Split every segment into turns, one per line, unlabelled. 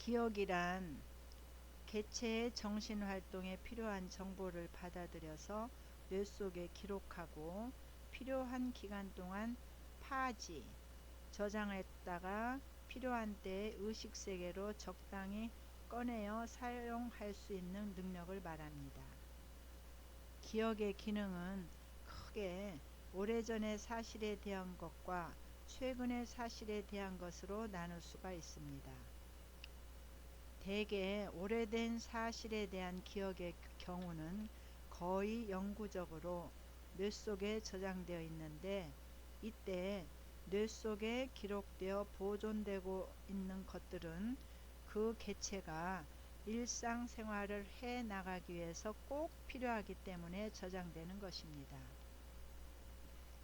기억이란 개체의 정신활동에 필요한 정보를 받아들여서 뇌 속에 기록하고 필요한 기간 동안 파지, 저장했다가 필요한 때에 의식세계로 적당히 꺼내어 사용할 수 있는 능력을 말합니다. 기억의 기능은 크게 오래전의 사실에 대한 것과 최근의 사실에 대한 것으로 나눌 수가 있습니다. 대개 오래된 사실에 대한 기억의 경우는 거의 영구적으로 뇌 속에 저장되어 있는데, 이때 뇌 속에 기록되어 보존되고 있는 것들은 그 개체가 일상생활을 해 나가기 위해서 꼭 필요하기 때문에 저장되는 것입니다.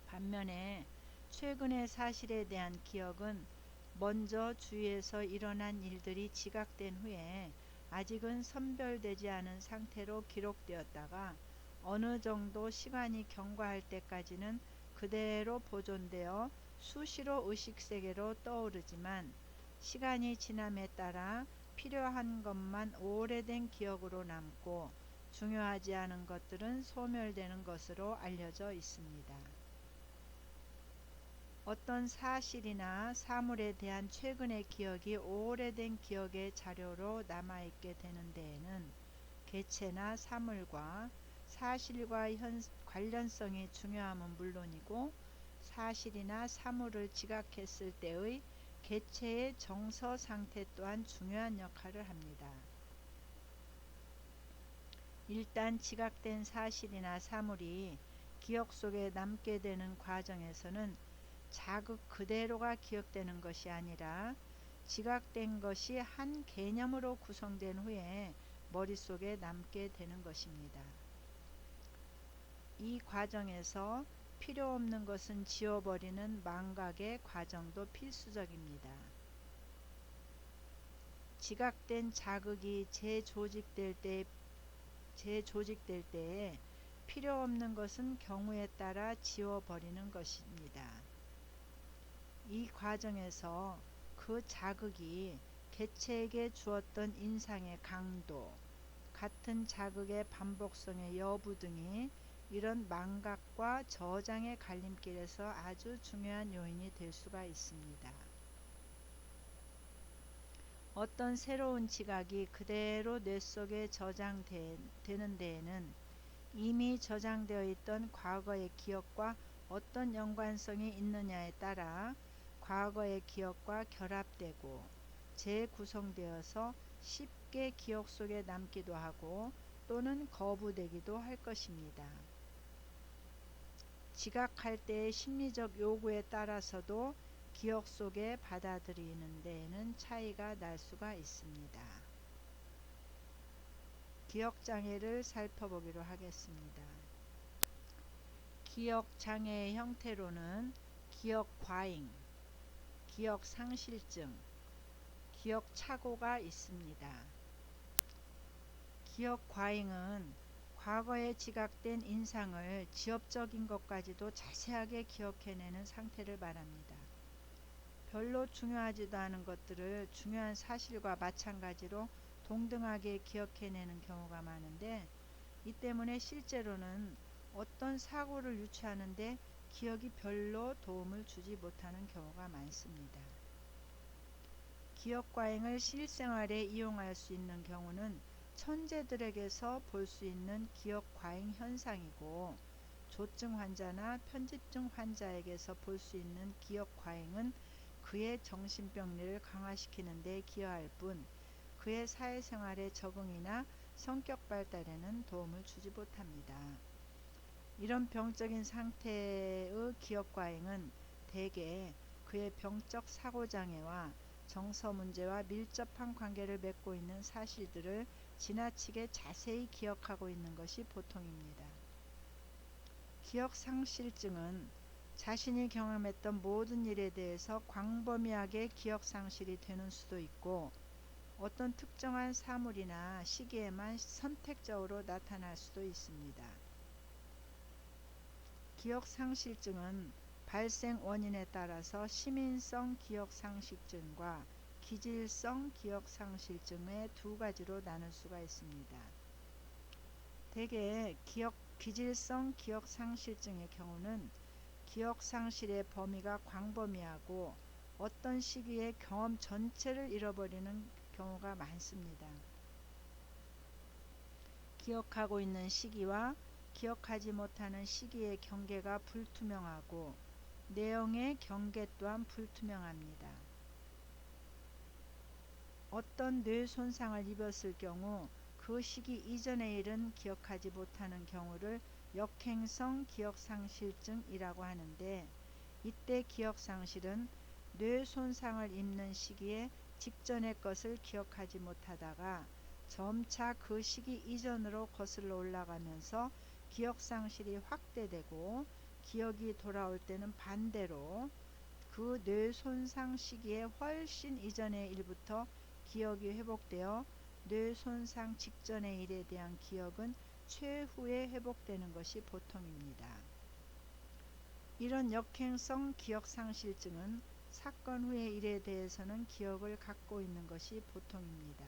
반면에 최근의 사실에 대한 기억은 먼저 주위에서 일어난 일들이 지각된 후에 아직은 선별되지 않은 상태로 기록되었다가 어느 정도 시간이 경과할 때까지는 그대로 보존되어 수시로 의식세계로 떠오르지만, 시간이 지남에 따라 필요한 것만 오래된 기억으로 남고 중요하지 않은 것들은 소멸되는 것으로 알려져 있습니다. 어떤 사실이나 사물에 대한 최근의 기억이 오래된 기억의 자료로 남아있게 되는 데에는 개체나 사물과 사실과 관련성이 중요함은 물론이고, 사실이나 사물을 지각했을 때의 개체의 정서 상태 또한 중요한 역할을 합니다. 일단 지각된 사실이나 사물이 기억 속에 남게 되는 과정에서는 자극 그대로가 기억되는 것이 아니라 지각된 것이 한 개념으로 구성된 후에 머릿속에 남게 되는 것입니다. 이 과정에서 필요 없는 것은 지워버리는 망각의 과정도 필수적입니다. 지각된 자극이 재조직될 때에 필요 없는 것은 경우에 따라 지워버리는 것입니다. 이 과정에서 그 자극이 개체에게 주었던 인상의 강도, 같은 자극의 반복성의 여부 등이 이런 망각과 저장의 갈림길에서 아주 중요한 요인이 될 수가 있습니다. 어떤 새로운 지각이 그대로 뇌 속에 저장되는 데에는 이미 저장되어 있던 과거의 기억과 어떤 연관성이 있느냐에 따라 과거의 기억과 결합되고 재구성되어서 쉽게 기억 속에 남기도 하고 또는 거부되기도 할 것입니다. 지각할 때의 심리적 요구에 따라서도 기억 속에 받아들이는 데에는 차이가 날 수가 있습니다. 기억장애를 살펴보기로 하겠습니다. 기억장애의 형태로는 기억과잉, 기억상실증, 기억착오가 있습니다. 기억과잉은 과거에 지각된 인상을 지엽적인 것까지도 자세하게 기억해내는 상태를 말합니다. 별로 중요하지도 않은 것들을 중요한 사실과 마찬가지로 동등하게 기억해내는 경우가 많은데, 이 때문에 실제로는 어떤 사고를 유추하는데 기억이 별로 도움을 주지 못하는 경우가 많습니다. 기억과잉을 실생활에 이용할 수 있는 경우는 천재들에게서 볼 수 있는 기억과잉 현상이고, 조증 환자나 편집증 환자에게서 볼 수 있는 기억과잉은 그의 정신병리를 강화시키는 데 기여할 뿐 그의 사회생활의 적응이나 성격 발달에는 도움을 주지 못합니다. 이런 병적인 상태의 기억과잉은 대개 그의 병적 사고장애와 정서 문제와 밀접한 관계를 맺고 있는 사실들을 지나치게 자세히 기억하고 있는 것이 보통입니다. 기억상실증은 자신이 경험했던 모든 일에 대해서 광범위하게 기억상실이 되는 수도 있고, 어떤 특정한 사물이나 시기에만 선택적으로 나타날 수도 있습니다. 기억상실증은 발생 원인에 따라서 시민성 기억상실증과 기질성 기억상실증의 두 가지로 나눌 수가 있습니다. 대개 기질성 기억상실증의 경우는 기억상실의 범위가 광범위하고 어떤 시기에 경험 전체를 잃어버리는 경우가 많습니다. 기억하고 있는 시기와 기억하지 못하는 시기의 경계가 불투명하고 내용의 경계 또한 불투명합니다. 어떤 뇌 손상을 입었을 경우 그 시기 이전의 일은 기억하지 못하는 경우를 역행성 기억상실증이라고 하는데, 이때 기억상실은 뇌 손상을 입는 시기에 직전의 것을 기억하지 못하다가 점차 그 시기 이전으로 거슬러 올라가면서 기억상실이 확대되고, 기억이 돌아올 때는 반대로 그 뇌 손상 시기에 훨씬 이전의 일부터 기억이 회복되어 뇌 손상 직전의 일에 대한 기억은 최후에 회복되는 것이 보통입니다. 이런 역행성 기억상실증은 사건 후의 일에 대해서는 기억을 갖고 있는 것이 보통입니다.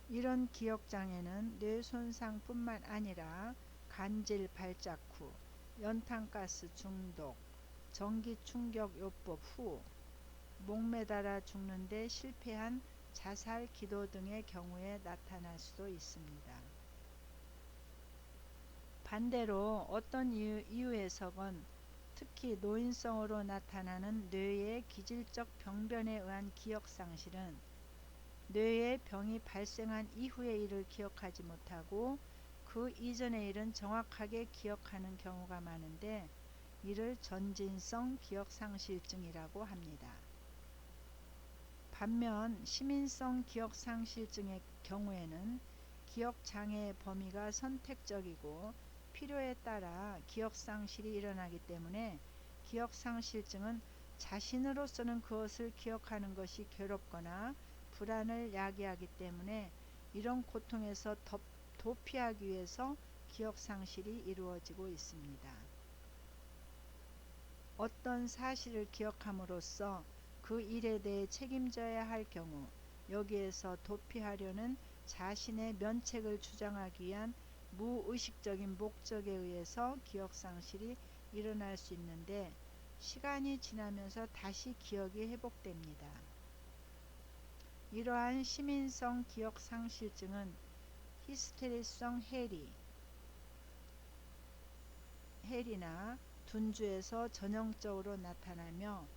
이런 기억장애는 뇌 손상뿐만 아니라 간질 발작 후, 연탄가스 중독, 전기 충격 요법 후, 목매달아 죽는데 실패한 자살 기도 등의 경우에 나타날 수도 있습니다. 반대로 어떤 이유에서건 특히 노인성으로 나타나는 뇌의 기질적 병변에 의한 기억상실은 뇌의 병이 발생한 이후의 일을 기억하지 못하고 그 이전의 일은 정확하게 기억하는 경우가 많은데, 이를 전진성 기억상실증이라고 합니다. 반면 시민성 기억상실증의 경우에는 기억장애의 범위가 선택적이고 필요에 따라 기억상실이 일어나기 때문에 기억상실증은 자신으로서는 그것을 기억하는 것이 괴롭거나 불안을 야기하기 때문에 이런 고통에서 도피하기 위해서 기억상실이 이루어지고 있습니다. 어떤 사실을 기억함으로써 그 일에 대해 책임져야 할 경우, 여기에서 도피하려는 자신의 면책을 주장하기 위한 무의식적인 목적에 의해서 기억상실이 일어날 수 있는데, 시간이 지나면서 다시 기억이 회복됩니다. 이러한 시민성 기억상실증은 히스테리성 해리나 둔주에서 전형적으로 나타나며,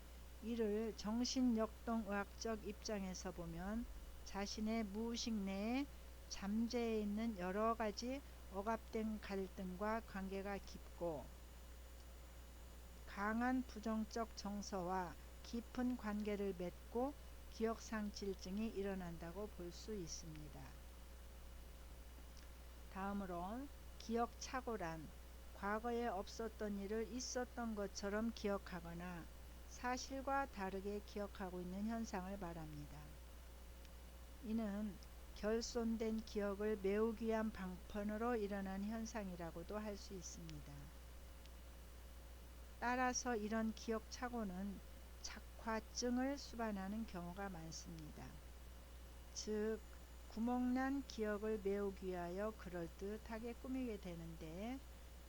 이를 정신역동의학적 입장에서 보면 자신의 무의식 내에 잠재해 있는 여러가지 억압된 갈등과 관계가 깊고 강한 부정적 정서와 깊은 관계를 맺고 기억상실증이 일어난다고 볼 수 있습니다. 다음으로 기억착오란 과거에 없었던 일을 있었던 것처럼 기억하거나 사실과 다르게 기억하고 있는 현상을 말합니다. 이는 결손된 기억을 메우기 위한 방편으로 일어난 현상이라고도 할 수 있습니다. 따라서 이런 기억착오는 착화증을 수반하는 경우가 많습니다. 즉, 구멍난 기억을 메우기 위하여 그럴듯하게 꾸미게 되는데,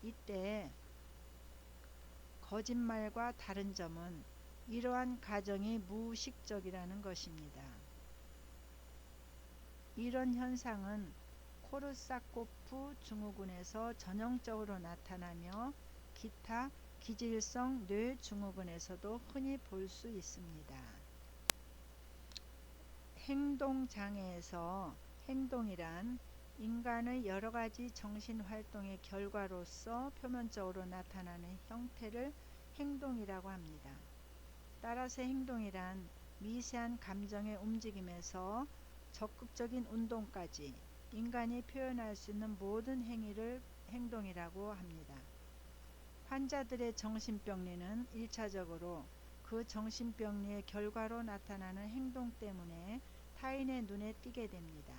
이때 거짓말과 다른 점은 이러한 가정이 무의식적이라는 것입니다. 이런 현상은 코르사코프 증후군에서 전형적으로 나타나며 기타 기질성 뇌 증후군에서도 흔히 볼 수 있습니다. 행동장애에서 행동이란 인간의 여러가지 정신활동의 결과로서 표면적으로 나타나는 형태를 행동이라고 합니다. 따라서 행동이란 미세한 감정의 움직임에서 적극적인 운동까지 인간이 표현할 수 있는 모든 행위를 행동이라고 합니다. 환자들의 정신병리는 1차적으로 그 정신병리의 결과로 나타나는 행동 때문에 타인의 눈에 띄게 됩니다.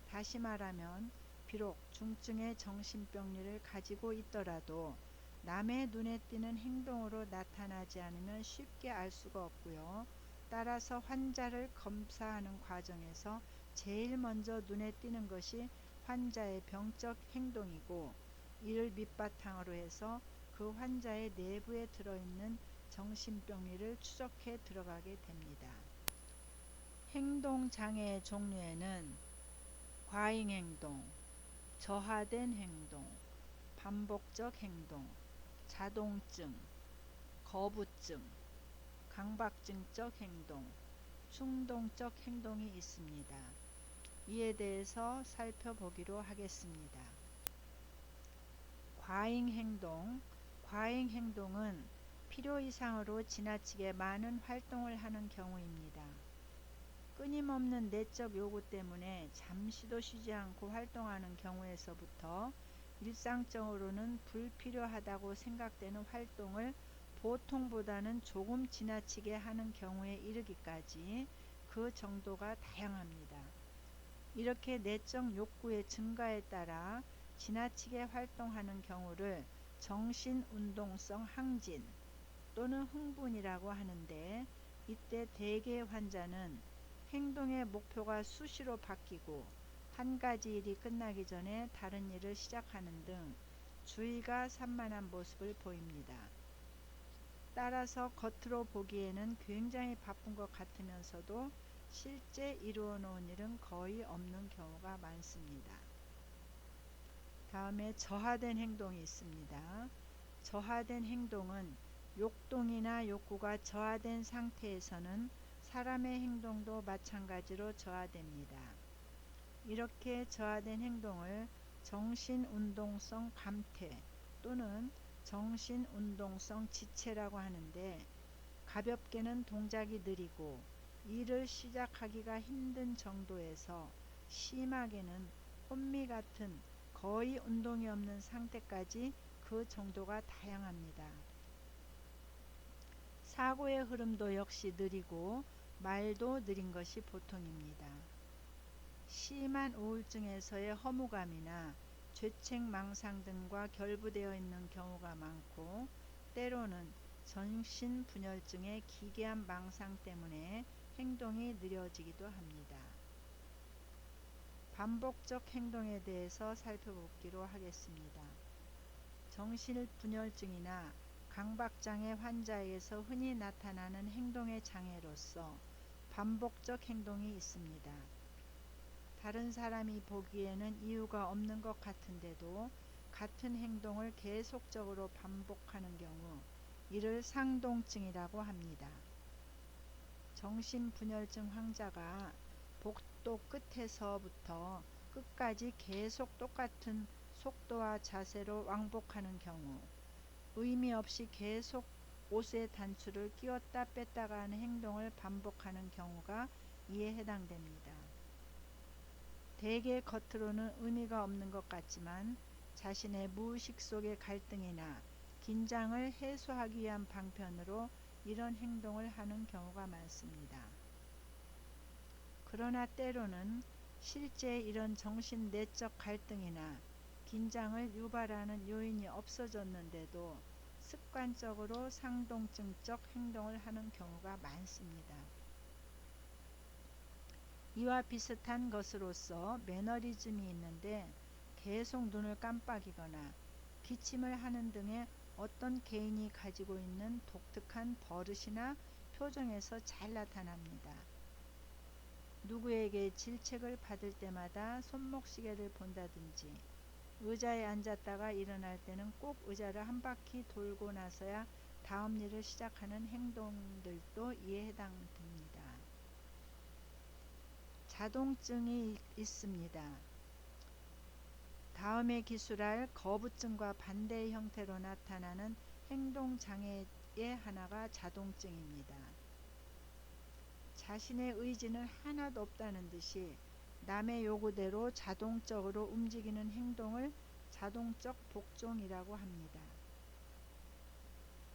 다시 말하면 비록 중증의 정신병리를 가지고 있더라도 남의 눈에 띄는 행동으로 나타나지 않으면 쉽게 알 수가 없고요. 따라서 환자를 검사하는 과정에서 제일 먼저 눈에 띄는 것이 환자의 병적 행동이고, 이를 밑바탕으로 해서 그 환자의 내부에 들어있는 정신병리를 추적해 들어가게 됩니다. 행동장애의 종류에는 과잉행동, 저하된 행동, 반복적 행동, 자동증, 거부증, 강박증적 행동, 충동적 행동이 있습니다. 이에 대해서 살펴보기로 하겠습니다. 과잉행동. 과잉행동은 필요 이상으로 지나치게 많은 활동을 하는 경우입니다. 끊임없는 내적 요구 때문에 잠시도 쉬지 않고 활동하는 경우에서부터 일상적으로는 불필요하다고 생각되는 활동을 보통보다는 조금 지나치게 하는 경우에 이르기까지 그 정도가 다양합니다. 이렇게 내적 욕구의 증가에 따라 지나치게 활동하는 경우를 정신운동성 항진 또는 흥분이라고 하는데, 이때 대개의 환자는 행동의 목표가 수시로 바뀌고 한 가지 일이 끝나기 전에 다른 일을 시작하는 등 주의가 산만한 모습을 보입니다. 따라서 겉으로 보기에는 굉장히 바쁜 것 같으면서도 실제 이루어 놓은 일은 거의 없는 경우가 많습니다. 다음에 저하된 행동이 있습니다. 저하된 행동은 욕동이나 욕구가 저하된 상태에서는 사람의 행동도 마찬가지로 저하됩니다. 이렇게 저하된 행동을 정신운동성 감퇴 또는 정신운동성 지체라고 하는데, 가볍게는 동작이 느리고 일을 시작하기가 힘든 정도에서 심하게는 혼미 같은 거의 운동이 없는 상태까지 그 정도가 다양합니다. 사고의 흐름도 역시 느리고 말도 느린 것이 보통입니다. 심한 우울증에서의 허무감이나 죄책망상 등과 결부되어 있는 경우가 많고, 때로는 정신분열증의 기괴한 망상 때문에 행동이 느려지기도 합니다. 반복적 행동에 대해서 살펴보기로 하겠습니다. 정신분열증이나 강박장애 환자에게서 흔히 나타나는 행동의 장애로서 반복적 행동이 있습니다. 다른 사람이 보기에는 이유가 없는 것 같은데도 같은 행동을 계속적으로 반복하는 경우, 이를 상동증이라고 합니다. 정신분열증 환자가 복도 끝에서부터 끝까지 계속 똑같은 속도와 자세로 왕복하는 경우, 의미 없이 계속 옷의 단추를 끼웠다 뺐다가 하는 행동을 반복하는 경우가 이에 해당됩니다. 대개 겉으로는 의미가 없는 것 같지만 자신의 무의식 속의 갈등이나 긴장을 해소하기 위한 방편으로 이런 행동을 하는 경우가 많습니다. 그러나 때로는 실제 이런 정신 내적 갈등이나 긴장을 유발하는 요인이 없어졌는데도 습관적으로 상동증적 행동을 하는 경우가 많습니다. 이와 비슷한 것으로서 매너리즘이 있는데, 계속 눈을 깜빡이거나 기침을 하는 등의 어떤 개인이 가지고 있는 독특한 버릇이나 표정에서 잘 나타납니다. 누구에게 질책을 받을 때마다 손목시계를 본다든지, 의자에 앉았다가 일어날 때는 꼭 의자를 한 바퀴 돌고 나서야 다음 일을 시작하는 행동들도 이에 해당됩니다. 자동증이 있습니다. 다음에 기술할 거부증과 반대의 형태로 나타나는 행동장애의 하나가 자동증입니다. 자신의 의지는 하나도 없다는 듯이 남의 요구대로 자동적으로 움직이는 행동을 자동적 복종이라고 합니다.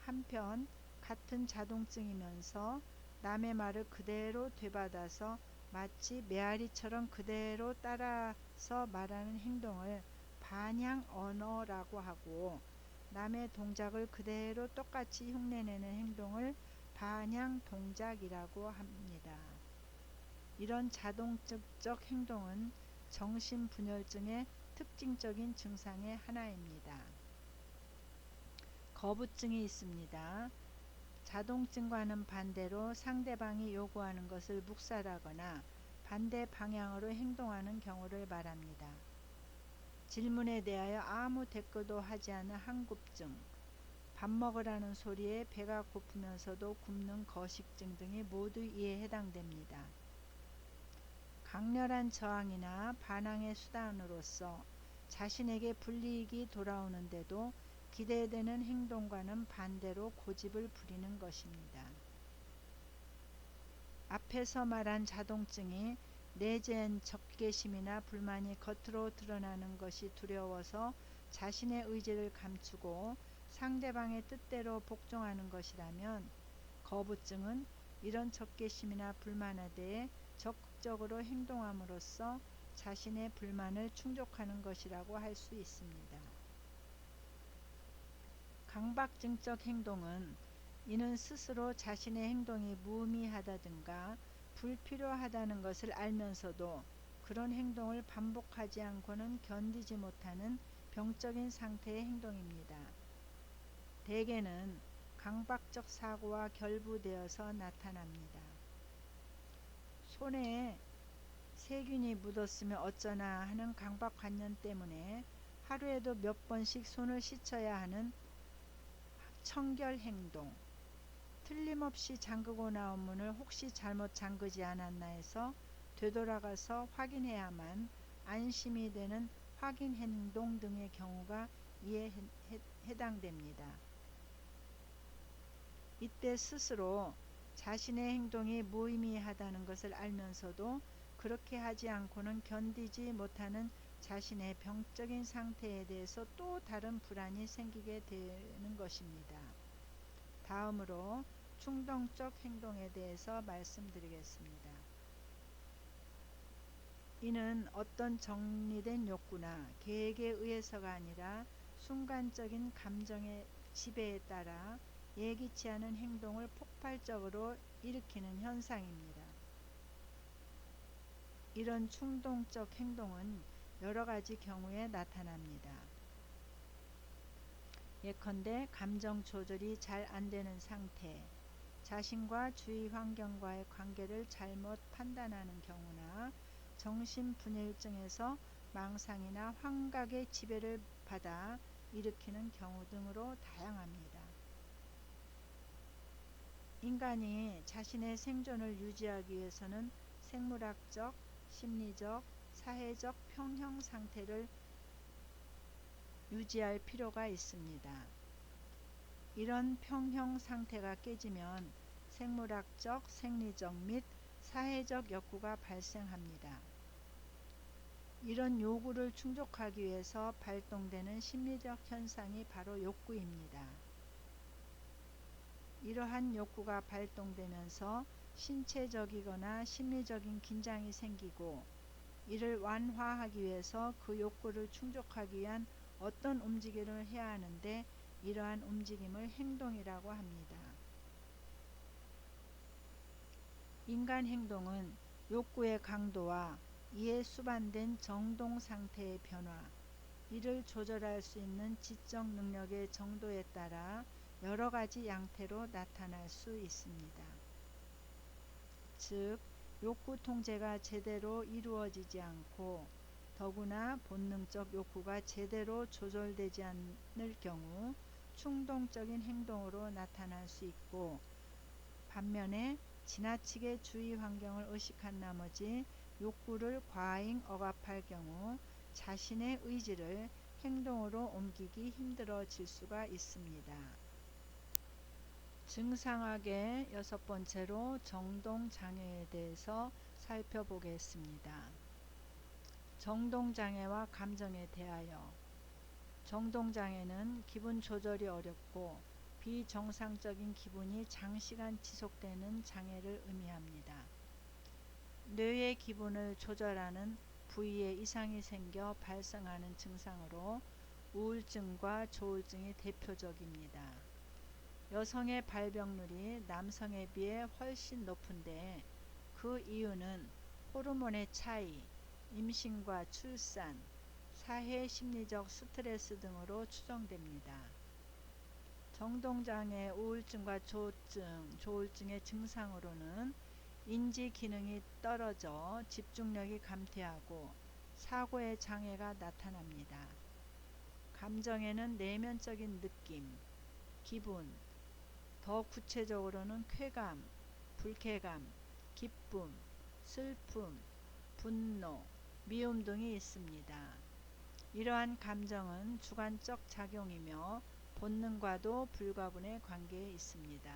한편 같은 자동증이면서 남의 말을 그대로 되받아서 마치 메아리처럼 그대로 따라서 말하는 행동을 반향 언어라고 하고, 남의 동작을 그대로 똑같이 흉내내는 행동을 반향 동작이라고 합니다. 이런 자동적 행동은 정신분열증의 특징적인 증상의 하나입니다. 거부증이 있습니다. 자동증과는 반대로 상대방이 요구하는 것을 묵살하거나 반대 방향으로 행동하는 경우를 말합니다. 질문에 대하여 아무 대꾸도 하지 않은 한굽증, 밥 먹으라는 소리에 배가 고프면서도 굶는 거식증 등이 모두 이에 해당됩니다. 강렬한 저항이나 반항의 수단으로서 자신에게 불이익이 돌아오는데도 기대되는 행동과는 반대로 고집을 부리는 것입니다. 앞에서 말한 자동증이 내재한 적개심이나 불만이 겉으로 드러나는 것이 두려워서 자신의 의지를 감추고 상대방의 뜻대로 복종하는 것이라면, 거부증은 이런 적개심이나 불만에 대해 적극적으로 행동함으로써 자신의 불만을 충족하는 것이라고 할 수 있습니다. 강박증적 행동은 이는 스스로 자신의 행동이 무의미하다든가 불필요하다는 것을 알면서도 그런 행동을 반복하지 않고는 견디지 못하는 병적인 상태의 행동입니다. 대개는 강박적 사고와 결부되어서 나타납니다. 손에 세균이 묻었으면 어쩌나 하는 강박관념 때문에 하루에도 몇 번씩 손을 씻어야 하는 청결행동, 틀림없이 잠그고 나온 문을 혹시 잘못 잠그지 않았나 해서 되돌아가서 확인해야만 안심이 되는 확인행동 등의 경우가 이에 해당됩니다. 이때 스스로 자신의 행동이 무의미하다는 것을 알면서도 그렇게 하지 않고는 견디지 못하는 자신의 병적인 상태에 대해서 또 다른 불안이 생기게 되는 것입니다. 다음으로 충동적 행동에 대해서 말씀드리겠습니다. 이는 어떤 정리된 욕구나 계획에 의해서가 아니라 순간적인 감정의 지배에 따라 예기치 않은 행동을 폭발적으로 일으키는 현상입니다. 이런 충동적 행동은 여러 가지 경우에 나타납니다. 예컨대 감정 조절이 잘 안되는 상태, 자신과 주위 환경과의 관계를 잘못 판단하는 경우나 정신분열증에서 망상이나 환각의 지배를 받아 일으키는 경우 등으로 다양합니다. 인간이 자신의 생존을 유지하기 위해서는 생물학적, 심리적, 사회적 평형 상태를 유지할 필요가 있습니다. 이런 평형 상태가 깨지면 생물학적, 생리적 및 사회적 욕구가 발생합니다. 이런 요구를 충족하기 위해서 발동되는 심리적 현상이 바로 욕구입니다. 이러한 욕구가 발동되면서 신체적이거나 심리적인 긴장이 생기고, 이를 완화하기 위해서 그 욕구를 충족하기 위한 어떤 움직임을 해야 하는데, 이러한 움직임을 행동이라고 합니다. 인간 행동은 욕구의 강도와 이에 수반된 정동 상태의 변화, 이를 조절할 수 있는 지적 능력의 정도에 따라 여러 가지 양태로 나타날 수 있습니다. 즉, 욕구 통제가 제대로 이루어지지 않고 더구나 본능적 욕구가 제대로 조절되지 않을 경우 충동적인 행동으로 나타날 수 있고, 반면에 지나치게 주위 환경을 의식한 나머지 욕구를 과잉 억압할 경우 자신의 의지를 행동으로 옮기기 힘들어질 수가 있습니다. 증상학의 6번째로 정동장애에 대해서 살펴보겠습니다. 정동장애와 감정에 대하여, 정동장애는 기분 조절이 어렵고 비정상적인 기분이 장시간 지속되는 장애를 의미합니다. 뇌의 기분을 조절하는 부위에 이상이 생겨 발생하는 증상으로 우울증과 조울증이 대표적입니다. 여성의 발병률이 남성에 비해 훨씬 높은데 그 이유는 호르몬의 차이, 임신과 출산, 사회 심리적 스트레스 등으로 추정됩니다. 정동장애 우울증과 조울증의 증상으로는 인지 기능이 떨어져 집중력이 감퇴하고 사고의 장애가 나타납니다. 감정에는 내면적인 느낌, 기분, 더 구체적으로는 쾌감, 불쾌감, 기쁨, 슬픔, 분노, 미움 등이 있습니다. 이러한 감정은 주관적 작용이며 본능과도 불가분의 관계에 있습니다.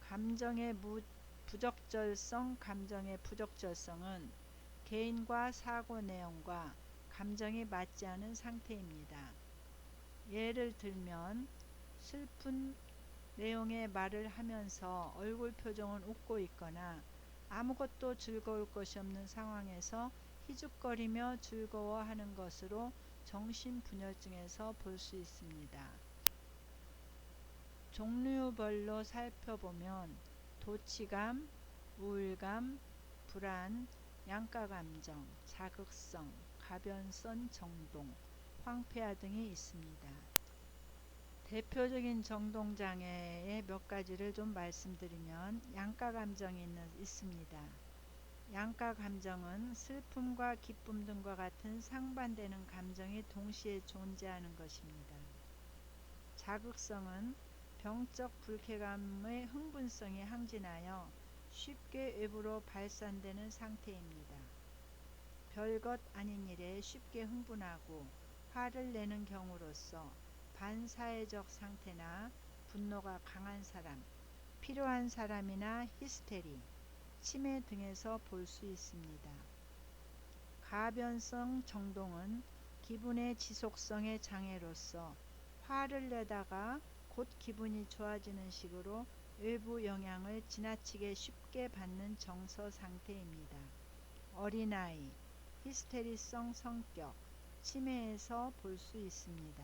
감정의 감정의 부적절성은 개인과 사고 내용과 감정이 맞지 않은 상태입니다. 예를 들면 슬픈 내용의 말을 하면서 얼굴 표정은 웃고 있거나 아무것도 즐거울 것이 없는 상황에서 희죽거리며 즐거워하는 것으로 정신분열증에서 볼 수 있습니다. 종류별로 살펴보면 도취감, 우울감, 불안, 양가감정, 자극성, 가변성 정동, 황폐화 등이 있습니다. 대표적인 정동장애의 몇 가지를 좀 말씀드리면 양가감정이 있습니다. 양가감정은 슬픔과 기쁨 등과 같은 상반되는 감정이 동시에 존재하는 것입니다. 자극성은 병적 불쾌감의 흥분성이 항진하여 쉽게 외부로 발산되는 상태입니다. 별것 아닌 일에 쉽게 흥분하고 화를 내는 경우로서 반사회적 상태나 분노가 강한 사람, 필요한 사람이나 히스테리, 치매 등에서 볼 수 있습니다. 가변성 정동은 기분의 지속성의 장애로서 화를 내다가 곧 기분이 좋아지는 식으로 외부 영향을 지나치게 쉽게 받는 정서 상태입니다. 어린아이, 히스테리성 성격, 치매에서 볼 수 있습니다.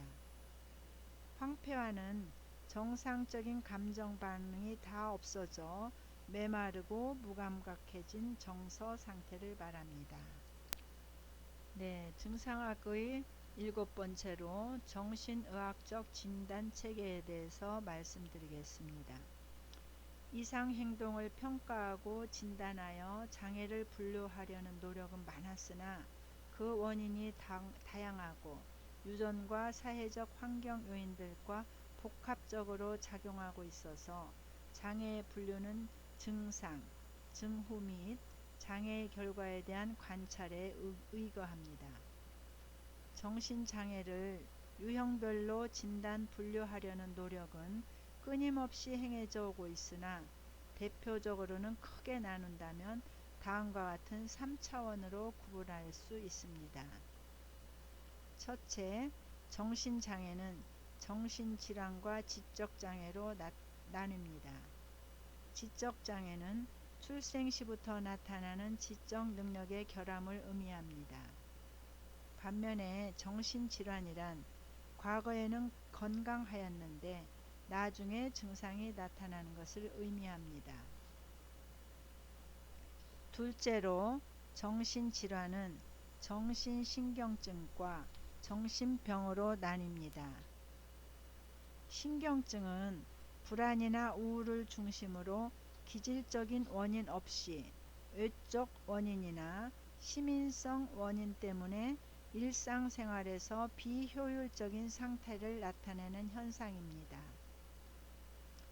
황폐화는 정상적인 감정 반응이 다 없어져 메마르고 무감각해진 정서 상태를 말합니다. 네, 증상학의 7번째로 정신의학적 진단 체계에 대해서 말씀드리겠습니다. 이상 행동을 평가하고 진단하여 장애를 분류하려는 노력은 많았으나 그 원인이 다양하고 유전과 사회적 환경 요인들과 복합적으로 작용하고 있어서 장애의 분류는 증상, 징후 및 장애의 결과에 대한 관찰에 의거합니다. 정신장애를 유형별로 진단 분류하려는 노력은 끊임없이 행해져 오고 있으나 대표적으로는 크게 나눈다면 다음과 같은 3차원으로 구분할 수 있습니다. 첫째, 정신장애는 정신질환과 지적장애로 나뉩니다. 지적장애는 출생 시부터 나타나는 지적 능력의 결함을 의미합니다. 반면에 정신질환이란 과거에는 건강하였는데 나중에 증상이 나타나는 것을 의미합니다. 둘째로, 정신질환은 정신신경증과 정신병으로 나뉩니다. 신경증은 불안이나 우울을 중심으로 기질적인 원인 없이 외적 원인이나 심인성 원인 때문에 일상생활에서 비효율적인 상태를 나타내는 현상입니다.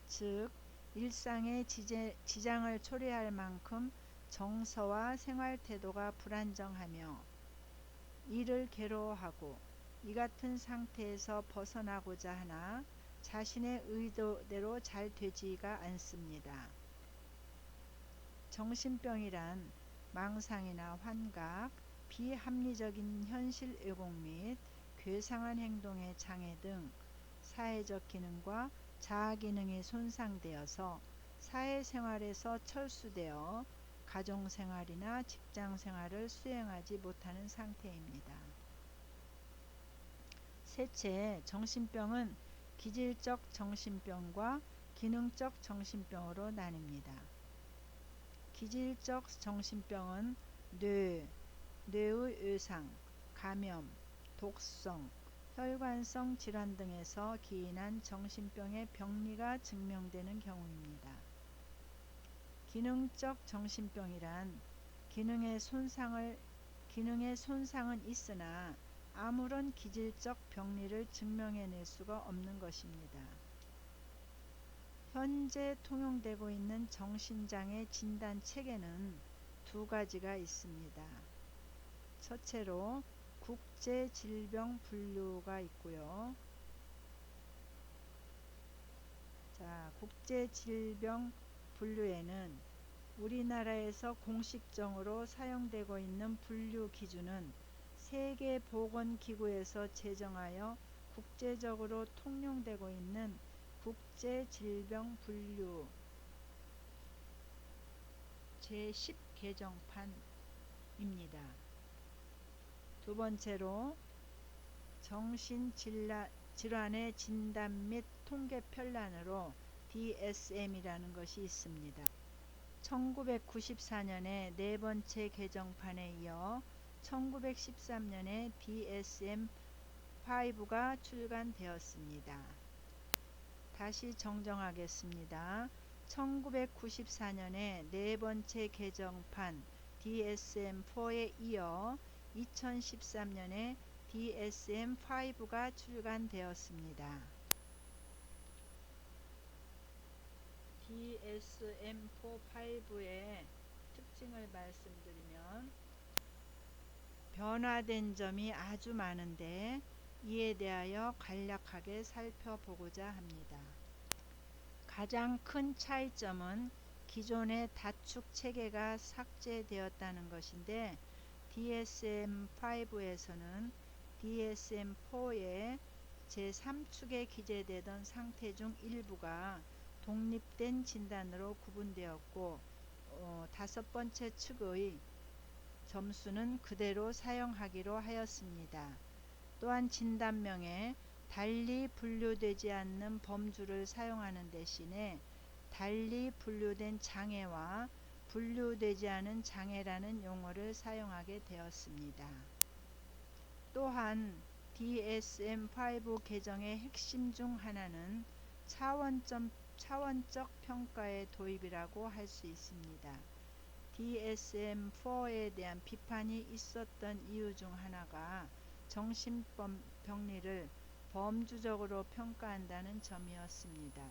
즉, 일상에 지장을 초래할 만큼 정서와 생활태도가 불안정하며 이를 괴로워하고 이 같은 상태에서 벗어나고자 하나 자신의 의도대로 잘 되지가 않습니다. 정신병이란 망상이나 환각, 비합리적인 현실 왜곡 및 괴상한 행동의 장애 등 사회적 기능과 자아 기능이 손상되어서 사회생활에서 철수되어 가정생활이나 직장생활을 수행하지 못하는 상태입니다. 셋째, 정신병은 기질적 정신병과 기능적 정신병으로 나뉩니다. 기질적 정신병은 뇌의 외상, 감염, 독성, 혈관성 질환 등에서 기인한 정신병의 병리가 증명되는 경우입니다. 기능적 정신병이란 기능의 손상은 있으나 아무런 기질적 병리를 증명해낼 수가 없는 것입니다. 현재 통용되고 있는 정신장애 진단 체계는 두 가지가 있습니다. 첫째로 국제질병분류가 있고요. 국제질병분류에는 우리나라에서 공식적으로 사용되고 있는 분류 기준은 세계보건기구에서 제정하여 국제적으로 통용되고 있는 국제질병분류 제10개정판입니다. 두 번째로 정신질환의 진단 및 통계 편란으로 DSM이라는 것이 있습니다. 1994년에 네 번째 개정판에 이어 1913년에 DSM-5가 출간되었습니다. 다시 정정하겠습니다. 1994년에 네 번째 개정판 DSM-4에 이어 2013년에 DSM-5가 출간되었습니다. DSM-5의 특징을 말씀드리면 변화된 점이 아주 많은데 이에 대하여 간략하게 살펴보고자 합니다. 가장 큰 차이점은 기존의 다축 체계가 삭제되었다는 것인데 DSM-5에서는 DSM-4의 제3축에 기재되던 상태 중 일부가 독립된 진단으로 구분되었고 다섯 번째 축의 점수는 그대로 사용하기로 하였습니다. 또한 진단명에 달리 분류되지 않는 범주를 사용하는 대신에 달리 분류된 장애와 분류되지 않은 장애라는 용어를 사용하게 되었습니다. 또한 DSM-5 개정의 핵심 중 하나는 차원적 평가의 도입이라고 할 수 있습니다. DSM-4에 대한 비판이 있었던 이유 중 하나가 정신병리를 범주적으로 평가한다는 점이었습니다.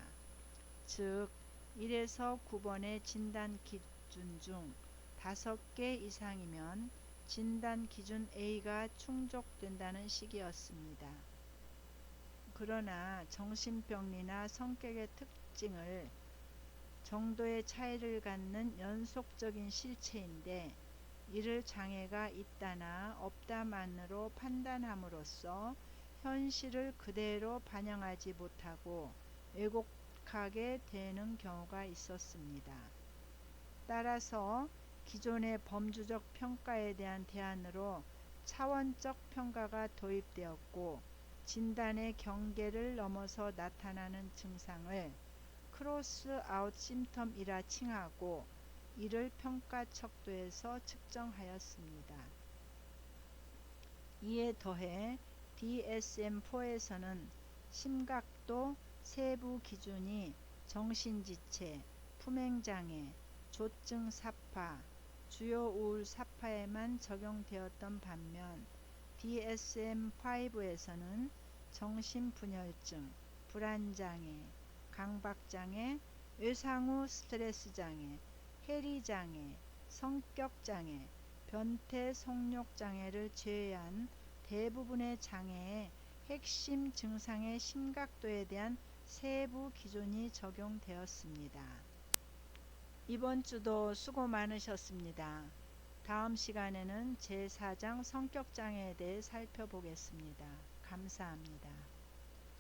즉 1에서 9번의 진단 기준 중 5개 이상이면 진단 기준 A가 충족된다는 식이었습니다. 그러나 정신병리나 성격의 특징을 정도의 차이를 갖는 연속적인 실체인데 이를 장애가 있다나 없다만으로 판단함으로써 현실을 그대로 반영하지 못하고 왜곡하게 되는 경우가 있었습니다. 따라서 기존의 범주적 평가에 대한 대안으로 차원적 평가가 도입되었고 진단의 경계를 넘어서 나타나는 증상을 크로스 아웃 심텀이라 칭하고 이를 평가 척도에서 측정하였습니다. 이에 더해 DSM-4에서는 심각도 세부 기준이 정신지체, 품행장애, 조증사파, 주요 우울사파에만 적용되었던 반면 DSM-5에서는 정신분열증, 불안장애, 강박장애, 외상후 스트레스장애, 해리장애, 성격장애, 변태 성욕장애를 제외한 대부분의 장애의 핵심 증상의 심각도에 대한 세부 기준이 적용되었습니다. 이번 주도 수고 많으셨습니다. 다음 시간에는 제4장 성격장애에 대해 살펴보겠습니다. 감사합니다.